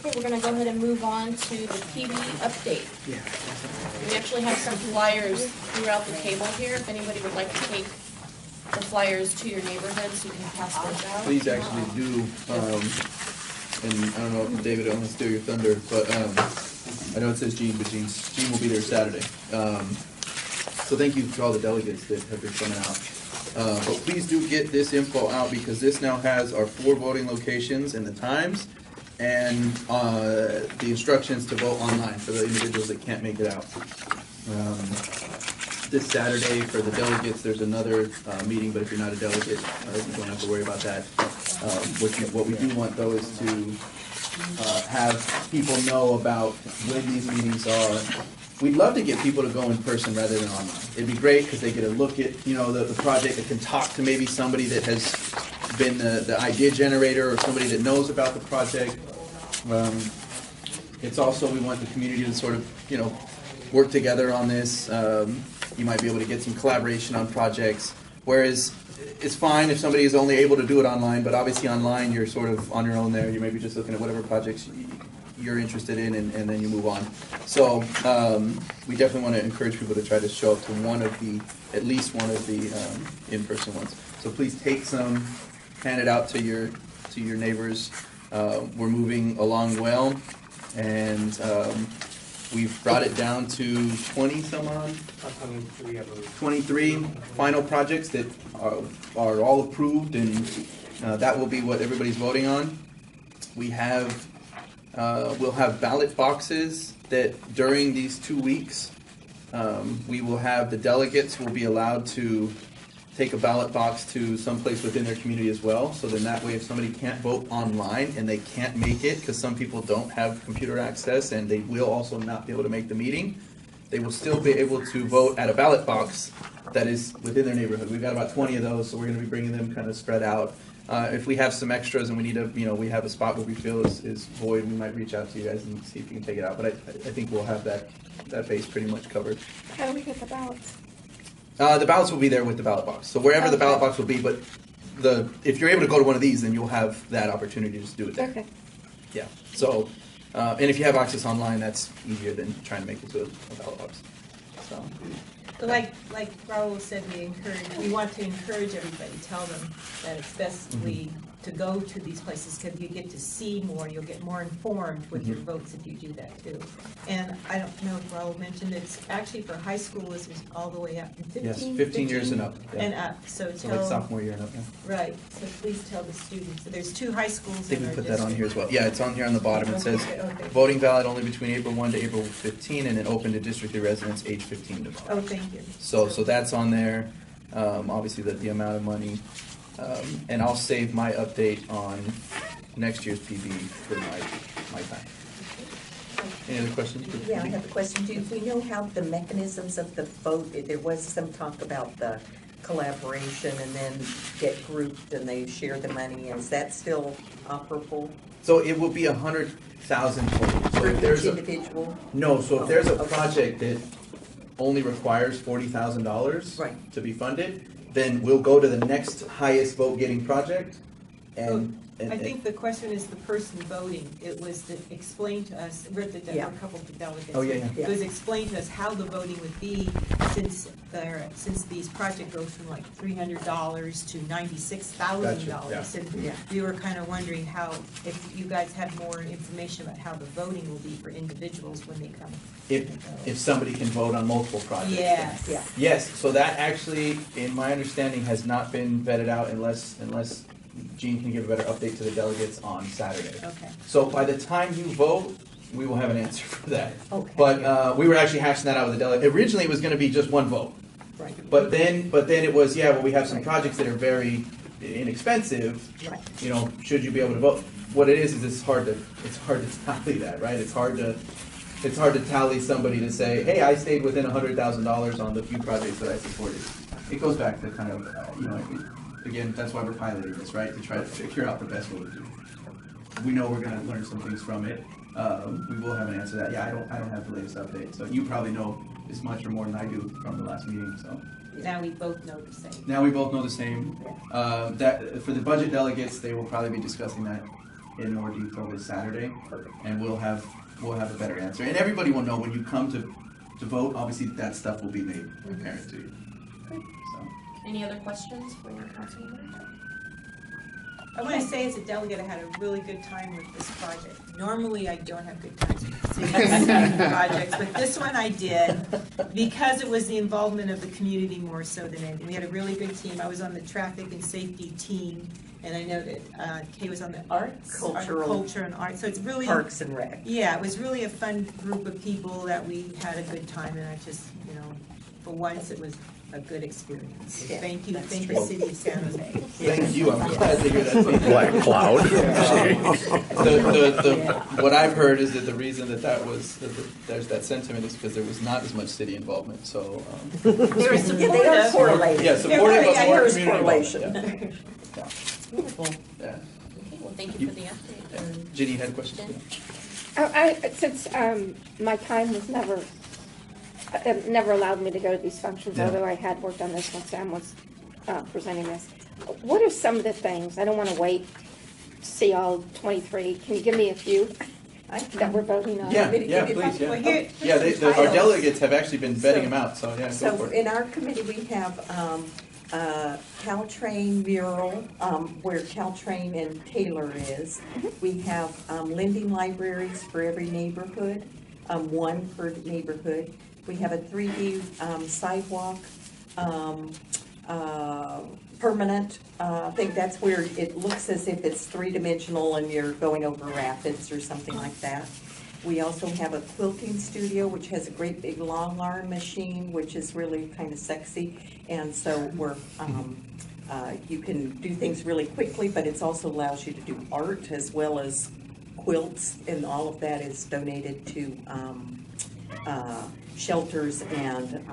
Okay, we're gonna go ahead and move on to the PB update. We actually have some flyers throughout the table here. If anybody would like to take the flyers to your neighborhoods, you can pass those out. Please actually do, and I don't know if David, I don't want to steal your thunder, but I know it says Gene, but Gene will be there Saturday. So thank you to all the delegates that have been coming out. But please do get this info out, because this now has our 4 voting locations and the times, and the instructions to vote online for the individuals that can't make it out. This Saturday for the delegates, there's another meeting, but if you're not a delegate, you don't have to worry about that. What we do want, though, is to have people know about when these meetings are. We'd love to get people to go in person rather than online. It'd be great because they get a look at the project. They can talk to maybe somebody that has been the idea generator or somebody that knows about the project. It's also, we want the community to sort of work together on this. You might be able to get some collaboration on projects, whereas it's fine if somebody is only able to do it online, but obviously online you're sort of on your own there. You may be just looking at whatever projects you're interested in, and then you move on. So we definitely want to encourage people to try to show up to at least one of the in-person ones. So please take some, hand it out to your neighbors. We're moving along well, and we've brought it down to 20 some odd? 23 final projects that are all approved, and that will be what everybody's voting on. We'll have ballot boxes that during these 2 weeks, we will have the delegates will be allowed to take a ballot box to someplace within their community as well. So then that way, if somebody can't vote online and they can't make it, because some people don't have computer access and they will also not be able to make the meeting, they will still be able to vote at a ballot box that is within their neighborhood. We've got about 20 of those, so we're going to be bringing them kind of spread out. If we have some extras and we need we have a spot where we feel is void, we might reach out to you guys and see if you can take it out. But I think we'll have that base pretty much covered. How do we get the ballots? The ballots will be there with the ballot box. So wherever the ballot box will be, but if you're able to go to one of these, then you'll have that opportunity to just do it there. Okay. Yeah. So, and if you have access online, that's easier than trying to make it to a ballot box. So. Like Raul said, we want to encourage everybody, tell them that it's best to go to these places because you get to see more, you'll get more informed with your votes if you do that too. And I don't know if Raul mentioned, it's actually for high schoolers all the way up. 15 years and up. Yeah. And up. So like sophomore year and up. Yeah. Right. So please tell the students. So there's 2 high schools. I think we put that on here as well. Yeah, it's on here on the bottom. It says voting valid only between April 1 to April 15, and then open to district residents age 15 to above. Oh, thank you. So that's on there. Obviously the amount of money. And I'll save my update on next year's PB for my time. Any other questions? Yeah, I have a question. Do we know how the mechanisms of the vote, there was some talk about the collaboration and then get grouped and they share the money. Is that still operable? So it will be 100,000 total. So if there's individual? If there's a project that only requires $40,000 to be funded, then we'll go to the next highest vote getting project. And I think the question is the person voting. It was to explain to us, there were a couple of delegates. Oh, yeah. It was explained to us how the voting would be since these projects go from like $300 to $96,000. Gotcha. And we were kind of wondering if you guys had more information about how the voting will be for individuals when they come. If somebody can vote on multiple projects. Yes. Yeah. Yes. So that actually, in my understanding, has not been vetted out unless Gene can give a better update to the delegates on Saturday. Okay. So by the time you vote, we will have an answer for that. Okay. But we were actually hashing that out with the delegate. Originally, it was going to be just one vote. Right. But then it was, we have some projects that are very inexpensive. Right. Should you be able to vote? What it is it's hard to tally that, right? It's hard to tally somebody to say, hey, I stayed within $100,000 on the few projects that I supported. It goes back to kind of, again, that's why we're piloting this, right? To try to figure out the best way to do it. We know we're going to learn some things from it. We will have an answer to that. Yeah, I don't have the latest update, so you probably know as much or more than I do from the last meeting. So now we both know the same. Now we both know the same. That for the budget delegates, they will probably be discussing that in more detail this Saturday, and we'll have a better answer. And everybody will know when you come to vote. Obviously, that stuff will be made apparent to you. So. Any other questions for your council members? I want to say as a delegate, I had a really good time with this project. Normally, I don't have good times with city projects, but this one I did because it was the involvement of the community more so than anything. We had a really good team. I was on the traffic and safety team, and I know that Kay was on the arts, culture and art. So it's really Parks and Rec. Yeah, it was really a fun group of people that we had a good time, and I just, for once, it was a good experience. Yeah, Thank you, that's thank true. the city of San Jose. Thank you. I'm glad to hear that. Black cloud. What I've heard is that the reason that was there's that sentiment is because there was not as much city involvement. So They were They are supportive. correlated. yeah, supportive but Yeah, more there's community correlation. involvement. Yeah. Wonderful. Yeah. Okay, well, thank you for the update. Yeah. Ginny, you had a question? Jen? Since my time was never allowed me to go to these functions, Yeah. although I had worked on this when Sam was presenting this. What are some of the things, I don't want to wait to see all 23, can you give me a few that we're voting on? Yeah, Want me to yeah, give you please, yeah. Well, here- Yeah, here's some our titles. delegates have actually been vetting So- them out, so yeah, go So for it. in our committee, we have Caltrain mural, where Caltrain and Taylor is. We have lending libraries for every neighborhood, one per neighborhood. We have a 3D sidewalk, permanent. I think that's where it looks as if it's three-dimensional and you're going over rapids or something like that. We also have a quilting studio, which has a great big long arm machine, which is really kind of sexy. And so you can do things really quickly, but it also allows you to do art as well as quilts, and all of that is donated to shelters and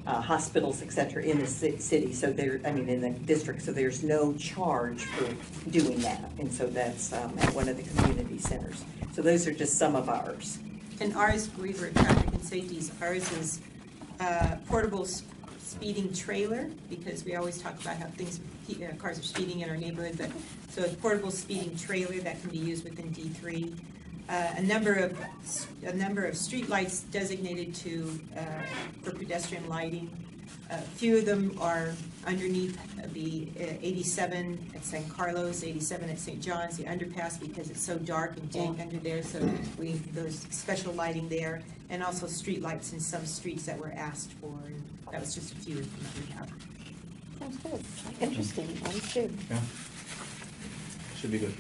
hospitals, et cetera, in the city. So in the district, so there's no charge for doing that. And so that's at one of the community centers. So those are just some of ours. And ours, we were traffic and safety. Ours is portable speeding trailer, because we always talk about how cars are speeding in our neighborhood. But so it's portable speeding trailer that can be used within D3. A number of street lights designated for pedestrian lighting. A few of them are underneath the 87 at San Carlos, 87 at St. John's, the underpass, because it's so dark and dank under there. So there's special lighting there, and also street lights in some streets that were asked for. And that was just a few of them that we have. Sounds good. Interesting, ones too. Yeah. Should be good.